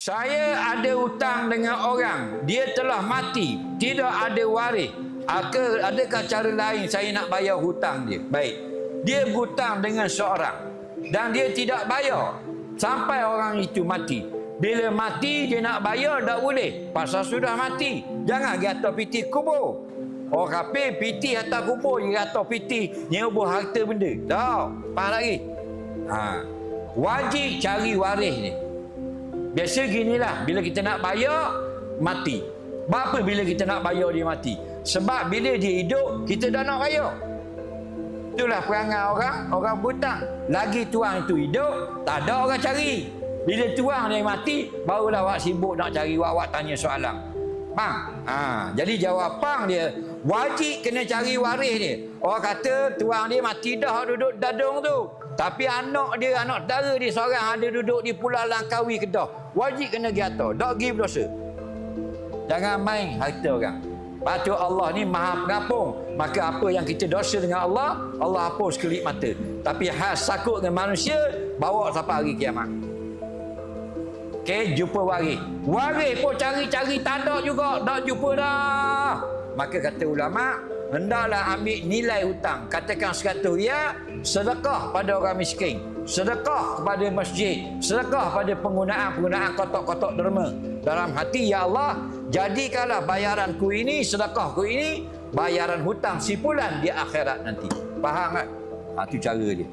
Saya ada hutang dengan orang, dia telah mati, tidak ada waris. Adakah cara lain saya nak bayar hutang dia? Baik, dia berhutang dengan seorang dan dia tidak bayar sampai orang itu mati. Bila mati dia nak bayar tak boleh, pasal sudah mati. Jangan gata piti kubur. Orang kafir piti atas kubur, dia gata piti nyebur harta benda. Tak, faham lagi? Wajib cari waris ni. Biasa ginilah, bila kita nak bayar, mati. Berapa bila kita nak bayar dia mati? Sebab bila dia hidup, kita dah nak bayar. Itulah perangai orang berhutang. Lagi tuang itu hidup, tak ada orang cari. Bila tuang dia mati, barulah awak sibuk nak cari, awak tanya soalan. Faham? Jadi jawapan dia, wajib kena cari waris dia. Orang kata tuang dia mati dah duduk dadung tu. Tapi anak dia, anak saudara dia seorang ada duduk di Pulau Langkawi Kedah. Wajib kena giata, tak pergi berdosa. Jangan main harta orang. Patut Allah ni maha pengampun. Maka apa yang kita dosa dengan Allah, Allah hapus kelip mata. Tapi hal sakut dengan manusia, bawa sampai hari kiamat. Okey, jumpa waris. Waris pun cari-cari tak ada juga, tak jumpa dah. Maka kata ulama, hendaklah ambil nilai hutang. Katakan 100 riyal, sedekah pada orang miskin, sedekah kepada masjid, sedekah pada penggunaan kotak-kotak derma. Dalam hati, ya Allah, jadikanlah bayaranku ini, sedekahku ini, bayaran hutang simpulan di akhirat nanti. Faham tak? Itu cara dia.